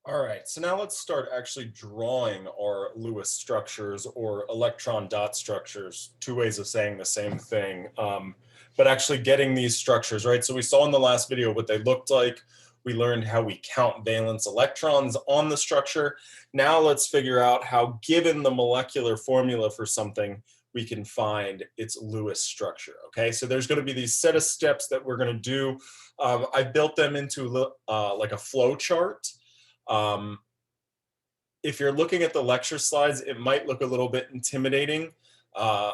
All right, so now let's start actually drawing our Lewis structures or electron dot structures, two ways of saying the same thing, but actually getting these structures, right? So we saw in the last video what they looked like. We learned how we count valence electrons on the structure. Now let's figure out how, given the molecular formula for something, we can find its Lewis structure, okay? So there's gonna be these set of steps that we're gonna do. I built them into like a flow chart. Um, if you're looking at the lecture slides, it might look a little bit intimidating uh,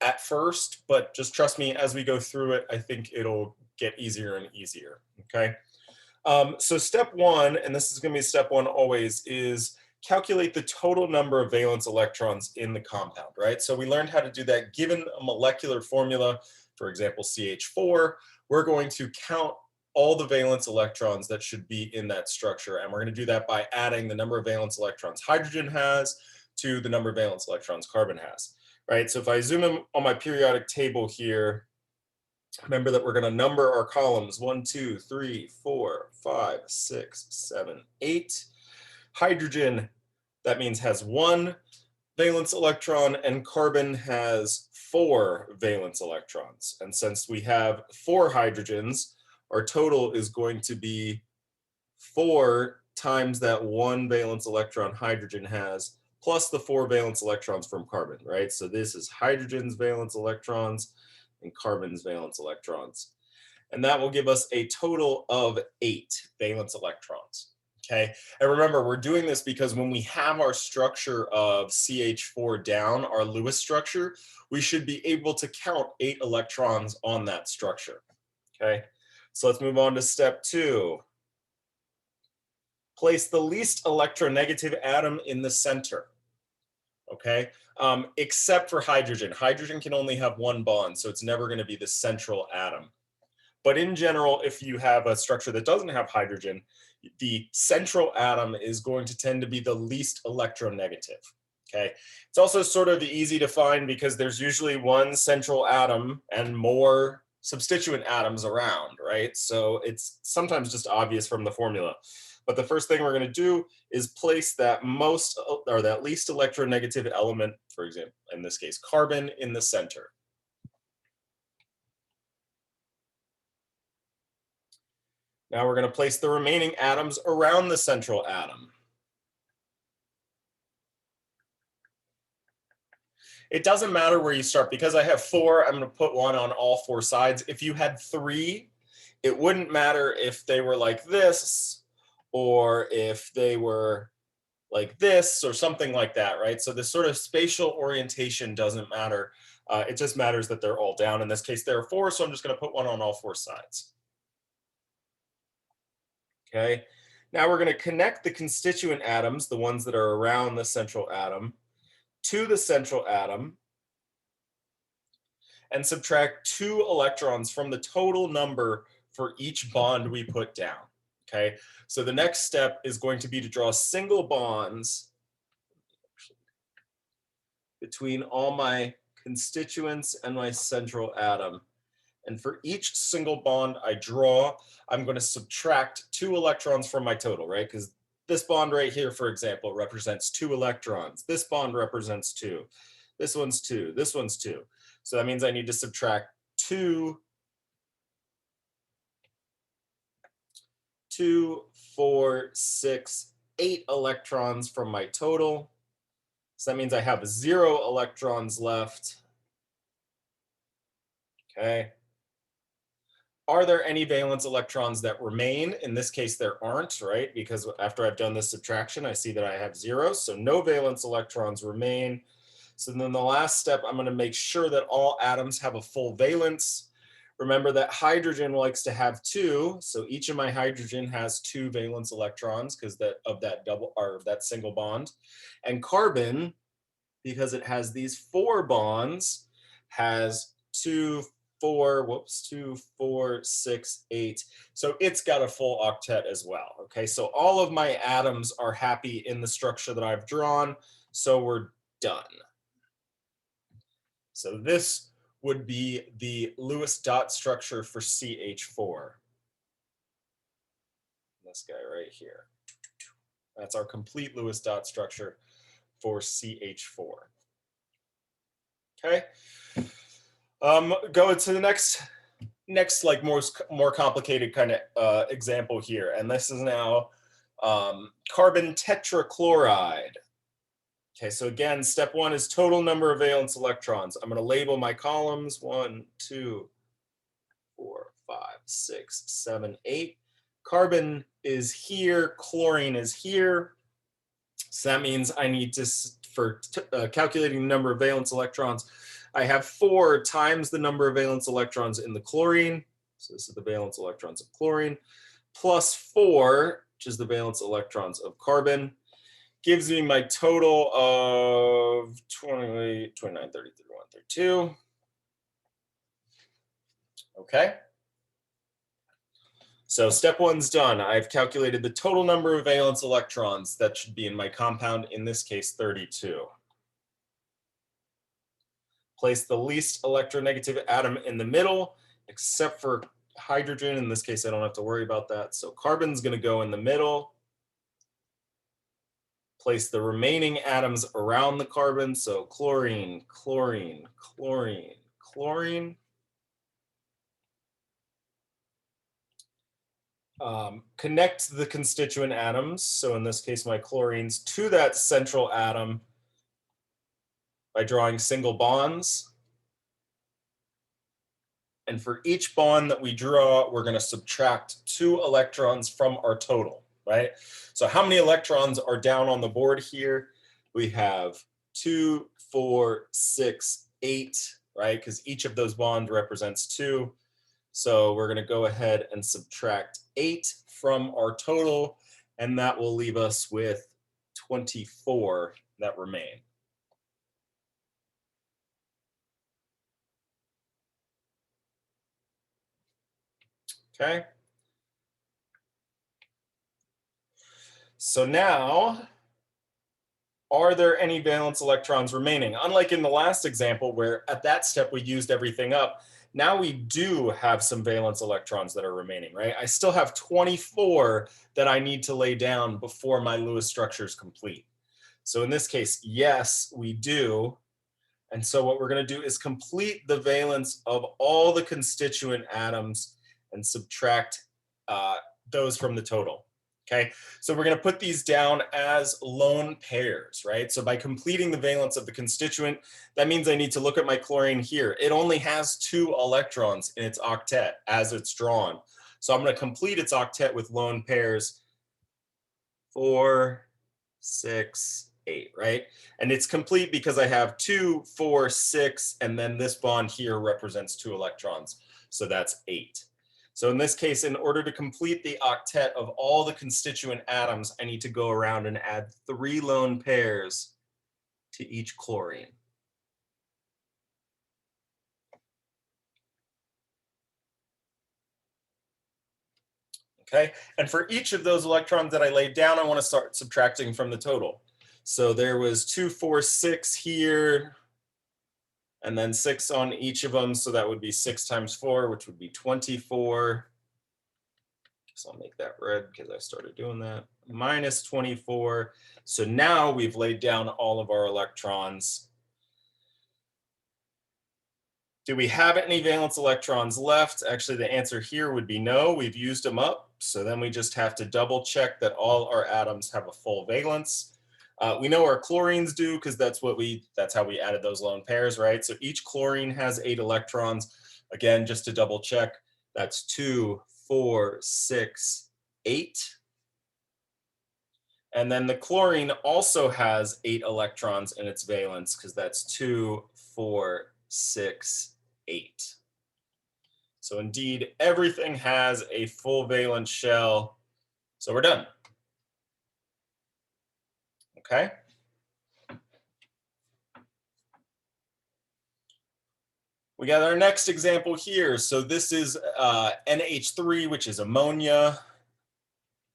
at first, but just trust me, as we go through it, I think it'll get easier and easier, okay? So step one, and this is gonna be step one always, is calculate the total number of valence electrons in the compound, right? So we learned how to do that given a molecular formula, for example, CH4, we're going to count all the valence electrons that should be in that structure. And we're going to do that by adding the number of valence electrons hydrogen has to the number of valence electrons carbon has, right? So if I zoom in on my periodic table here, remember that we're going to number our columns 1, 2, 3, 4, 5, 6, 7, 8. Hydrogen, that means has 1 valence electron, and carbon has 4 valence electrons. And since we have 4 hydrogens, our total is going to be 4 times that 1 valence electron hydrogen has, plus the 4 valence electrons from carbon, right? So this is hydrogen's valence electrons and carbon's valence electrons. And that will give us a total of 8 valence electrons. Okay, and remember, we're doing this because when we have our structure of CH4 down, our Lewis structure, we should be able to count 8 electrons on that structure. Okay, so let's move on to step 2. Place the least electronegative atom in the center. Okay, except for hydrogen. Hydrogen can only have 1 bond, so it's never going to be the central atom. But in general, if you have a structure that doesn't have hydrogen, the central atom is going to tend to be the least electronegative. Okay, it's also sort of easy to find because there's usually one central atom and more substituent atoms around, right? So it's sometimes just obvious from the formula. But the first thing we're going to do is place that most or that least electronegative element, for example, in this case, carbon, in the center. Now we're going to place the remaining atoms around the central atom. It doesn't matter where you start because I have 4, I'm going to put 1 on all 4 sides. If you had 3, it wouldn't matter if they were like this or if they were like this or something like that, right? So this sort of spatial orientation doesn't matter. It just matters that they're all down. In this case, there are 4, so I'm just going to put 1 on all 4 sides. Okay, now we're going to connect the constituent atoms, the ones that are around the central atom, to the central atom and subtract 2 electrons from the total number for each bond we put down. Okay, so the next step is going to be to draw single bonds between all my constituents and my central atom. And for each single bond I draw, I'm going to subtract 2 electrons from my total, right? Because this bond right here, for example, represents 2 electrons. This bond represents 2. This one's 2. This one's 2. So that means I need to subtract 2, 4, 6, 8 electrons from my total. So that means I have 0 electrons left. Okay. Are there any valence electrons that remain? In this case, there aren't, right? Because after I've done this subtraction, I see that I have 0. So no valence electrons remain. So then the last step, I'm going to make sure that all atoms have a full valence. Remember that hydrogen likes to have 2. So each of my hydrogen has 2 valence electrons because of that double or that single bond. And carbon, because it has these 4 bonds, has 2, 4, 6, 8. So it's got a full octet as well. Okay, so all of my atoms are happy in the structure that I've drawn. So we're done. So this would be the Lewis dot structure for CH4. This guy right here. That's our complete Lewis dot structure for CH4. Okay. Go to the next like more complicated kind of example here, and this is now carbon tetrachloride. Okay, so again, step one is total number of valence electrons. I'm going to label my columns 1, 2, 4, 5, 6, 7, 8. Carbon is here, chlorine is here. So that means I need to, for calculating the number of valence electrons, I have 4 times the number of valence electrons in the chlorine. So this is the valence electrons of chlorine, plus 4, which is the valence electrons of carbon, gives me my total of 28, 29, 30, 31, 32. Okay. So step one's done. I've calculated the total number of valence electrons that should be in my compound, in this case, 32. Place the least electronegative atom in the middle, except for hydrogen. In this case, I don't have to worry about that. So carbon's going to go in the middle. Place the remaining atoms around the carbon. So chlorine, chlorine, chlorine, chlorine. Connect the constituent atoms. So in this case, my chlorines to that central atom by drawing single bonds. And for each bond that we draw, we're going to subtract 2 electrons from our total, right? So how many electrons are down on the board here? We have 2, 4, 6, 8, right? Because each of those bonds represents 2. So we're going to go ahead and subtract 8 from our total, and that will leave us with 24 that remain. Okay. So now, are there any valence electrons remaining? Unlike in the last example, where at that step we used everything up, now we do have some valence electrons that are remaining, right? I still have 24 that I need to lay down before my Lewis structure is complete. So in this case, yes, we do. And so what we're going to do is complete the valence of all the constituent atoms and subtract those from the total. Okay, so we're going to put these down as lone pairs, right? So by completing the valence of the constituent, that means I need to look at my chlorine here. It only has 2 electrons in its octet as it's drawn. So I'm going to complete its octet with lone pairs 4, 6, 8, right? And it's complete because I have 2, 4, 6, and then this bond here represents 2 electrons. So that's 8. So in this case, in order to complete the octet of all the constituent atoms, I need to go around and add 3 lone pairs to each chlorine. Okay, and for each of those electrons that I laid down, I want to start subtracting from the total. So there was 2, 4, 6 here, and then 6 on each of them. So that would be 6 times 4, which would be 24. So I'll make that red because I started doing that. Minus 24. So now we've laid down all of our electrons. Do we have any valence electrons left? Actually, the answer here would be no. We've used them up. So then we just have to double check that all our atoms have a full valence. We know our chlorines do because that's how we added those lone pairs, right? So each chlorine has 8 electrons. Again, just to double check, that's 2, 4, 6, 8. And then the chlorine also has 8 electrons in its valence because that's 2, 4, 6, 8. So indeed, everything has a full valence shell. So we're done. Okay. We got our next example here. So this is NH3, which is ammonia.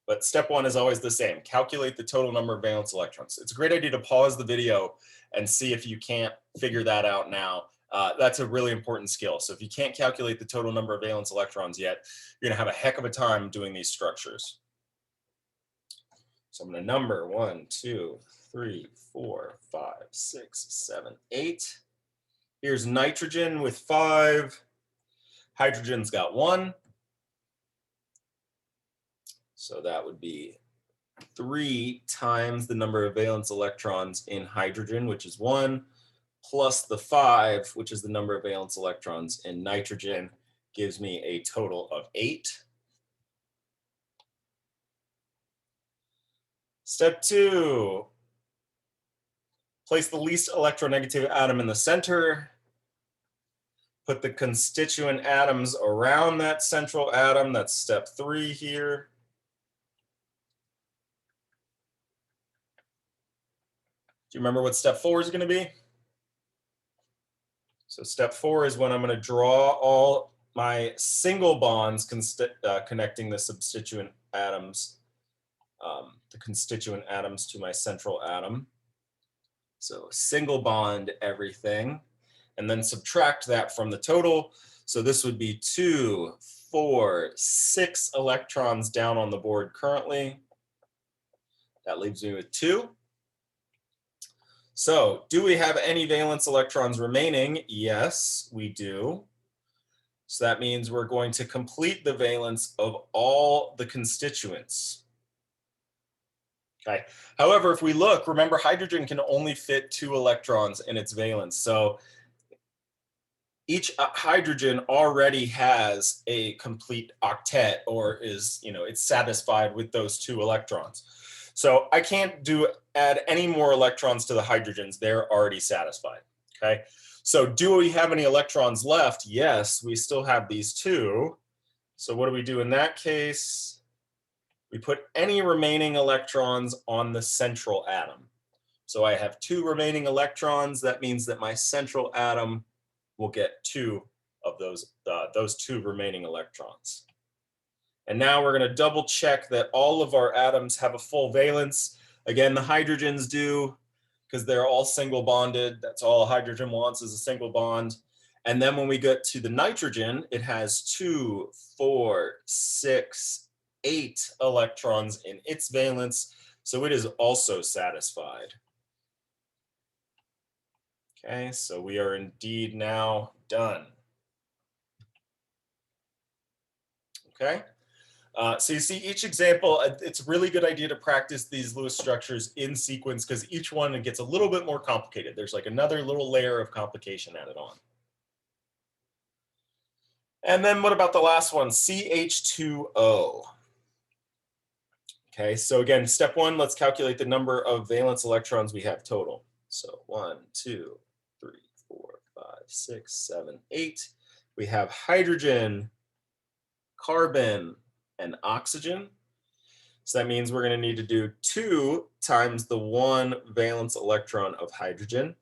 But step one is always the same. Calculate the total number of valence electrons. It's a great idea to pause the video and see if you can't figure that out now. That's a really important skill. So if you can't calculate the total number of valence electrons yet, you're going to have a heck of a time doing these structures. So I'm going to number 1, 2, 3, 4, 5, 6, 7, 8. Here's nitrogen with 5. Hydrogen's got 1. So that would be 3 times the number of valence electrons in hydrogen, which is 1, plus the 5, which is the number of valence electrons in nitrogen, gives me a total of 8. Step 2, place the least electronegative atom in the center. Put the constituent atoms around that central atom. That's step 3 here. Do you remember what step 4 is going to be? So step 4 is when I'm going to draw all my single bonds connecting the substituent atoms, the constituent atoms to my central atom. So single bond everything, and then subtract that from the total. So this would be 2, 4, 6 electrons down on the board currently. That leaves me with 2. So do we have any valence electrons remaining? Yes, we do. So that means we're going to complete the valence of all the constituents. Okay. However, if we look, remember hydrogen can only fit 2 electrons in its valence. So each hydrogen already has a complete octet, or is, it's satisfied with those 2 electrons. So I can't add any more electrons to the hydrogens. They're already satisfied. Okay. So do we have any electrons left? Yes, we still have these 2. So what do we do in that case? We put any remaining electrons on the central atom. So I have 2 remaining electrons. That means that my central atom will get 2 of those 2 remaining electrons. And now we're going to double check that all of our atoms have a full valence. Again, the hydrogens do, because they're all single bonded. That's all a hydrogen wants, is a single bond. And then when we get to the nitrogen, it has 2, 4, 6, 8 electrons in its valence. So it is also satisfied. Okay, so we are indeed now done. Okay. So you see each example, it's a really good idea to practice these Lewis structures in sequence, because each one gets a little bit more complicated. There's like another little layer of complication added on. And then what about the last one, CH2O? Okay, so again, step 1, let's calculate the number of valence electrons we have total. So 1, 2, 3, 4, 5, 6, 7, 8. We have hydrogen, carbon, and oxygen. So that means we're going to need to do 2 times the 1 valence electron of hydrogen,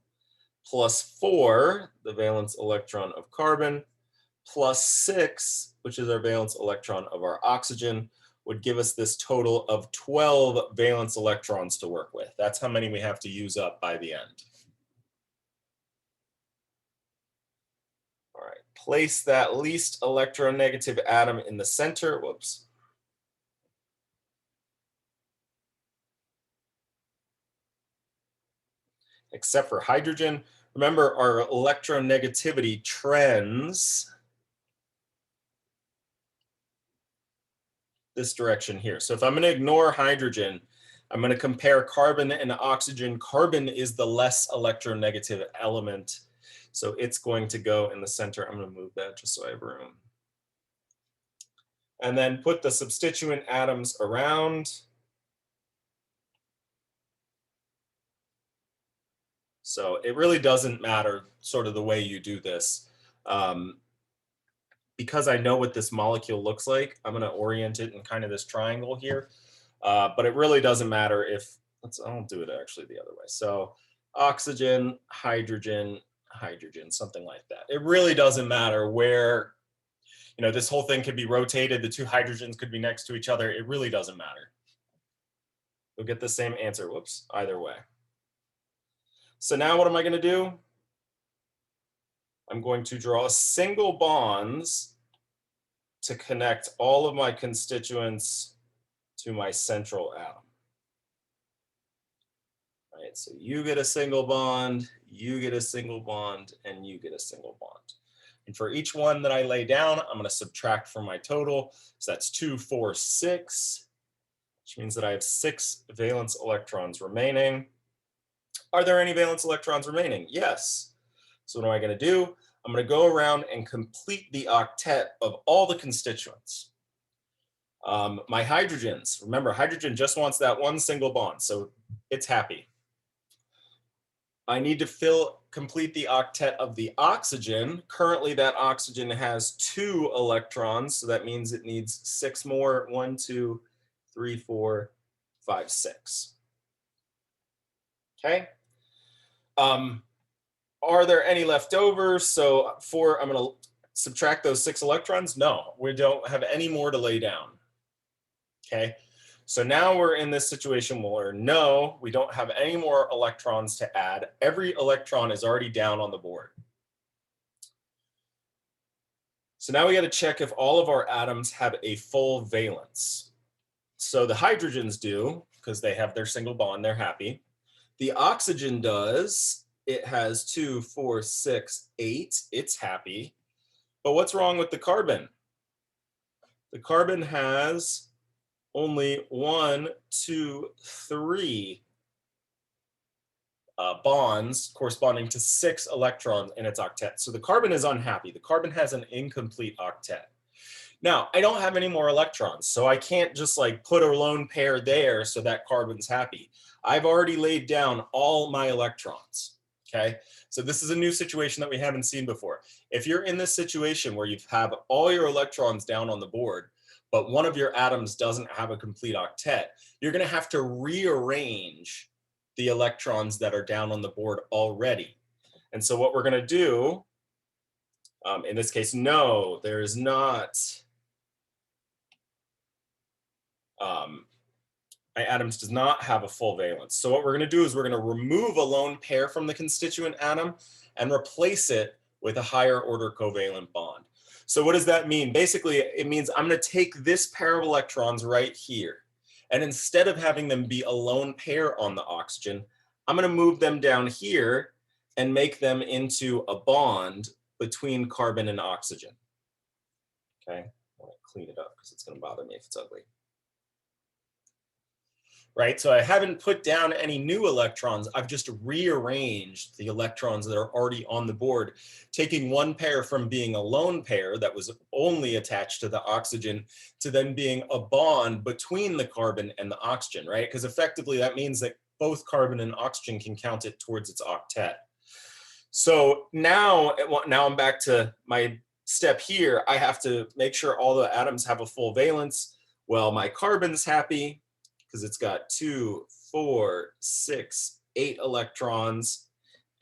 plus 4, the valence electron of carbon, plus 6, which is our valence electron of our oxygen, would give us this total of 12 valence electrons to work with. That's how many we have to use up by the end. All right, place that least electronegative atom in the center. Whoops. Except for hydrogen. Remember, our electronegativity trends this direction here. So if I'm going to ignore hydrogen, I'm going to compare carbon and oxygen. Carbon is the less electronegative element, so it's going to go in the center. I'm going to move that just so I have room. And then put the substituent atoms around. So it really doesn't matter sort of the way you do this. Because I know what this molecule looks like, I'm going to orient it in kind of this triangle here. But it really doesn't matter if, I'll do it actually the other way. So oxygen, hydrogen, hydrogen, something like that. It really doesn't matter where, this whole thing could be rotated. The 2 hydrogens could be next to each other. It really doesn't matter. You'll get the same answer, whoops, either way. So now what am I going to do? I'm going to draw single bonds to connect all of my constituents to my central atom. Right, so you get a single bond, you get a single bond, and you get a single bond. And for each one that I lay down, I'm going to subtract from my total. So that's 2, 4, 6, which means that I have 6 valence electrons remaining. Are there any valence electrons remaining? Yes. So what am I going to do? I'm going to go around and complete the octet of all the constituents. My hydrogens, remember, hydrogen just wants that one single bond, so it's happy. I need to complete the octet of the oxygen. Currently, that oxygen has 2 electrons, so that means it needs 6 more. 1, 2, 3, 4, 5, 6. Okay. Are there any left over? So I'm going to subtract those 6 electrons. No, we don't have any more to lay down. Okay. So now we're in this situation where no, we don't have any more electrons to add. Every electron is already down on the board. So now we got to check if all of our atoms have a full valence. So the hydrogens do, because they have their single bond, they're happy. The oxygen does. It has 2, 4, 6, 8. It's happy. But what's wrong with the carbon? The carbon has only 1, 2, 3 bonds corresponding to 6 electrons in its octet. So the carbon is unhappy. The carbon has an incomplete octet. Now, I don't have any more electrons, so I can't just like put a lone pair there so that carbon's happy. I've already laid down all my electrons, okay? So this is a new situation that we haven't seen before. If you're in this situation where you have all your electrons down on the board, but one of your atoms doesn't have a complete octet, you're going to have to rearrange the electrons that are down on the board already. And so what we're going to do, in this case, no, there is not, my atoms does not have a full valence. So what we're going to do is we're going to remove a lone pair from the constituent atom and replace it with a higher order covalent bond. So what does that mean? Basically, it means I'm going to take this pair of electrons right here, and instead of having them be a lone pair on the oxygen, I'm going to move them down here and make them into a bond between carbon and oxygen. Okay, I want to clean it up because it's going to bother me if it's ugly. Right, so I haven't put down any new electrons. I've just rearranged the electrons that are already on the board, taking one pair from being a lone pair that was only attached to the oxygen to then being a bond between the carbon and the oxygen, right? Because effectively that means that both carbon and oxygen can count it towards its octet. So now I'm back to my step here. I have to make sure all the atoms have a full valence. Well, my carbon's happy, because it's got 2, 4, 6, 8 electrons,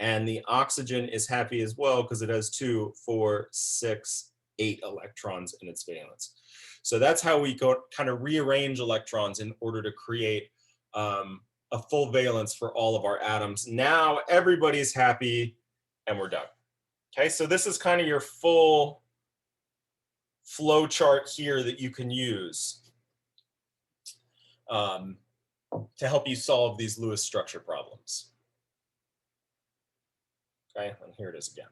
and the oxygen is happy as well because it has 2, 4, 6, 8 electrons in its valence. So that's how we go kind of rearrange electrons in order to create a full valence for all of our atoms. Now everybody's happy and we're done. Okay, so this is kind of your full flow chart here that you can use to help you solve these Lewis structure problems. Okay, and here it is again.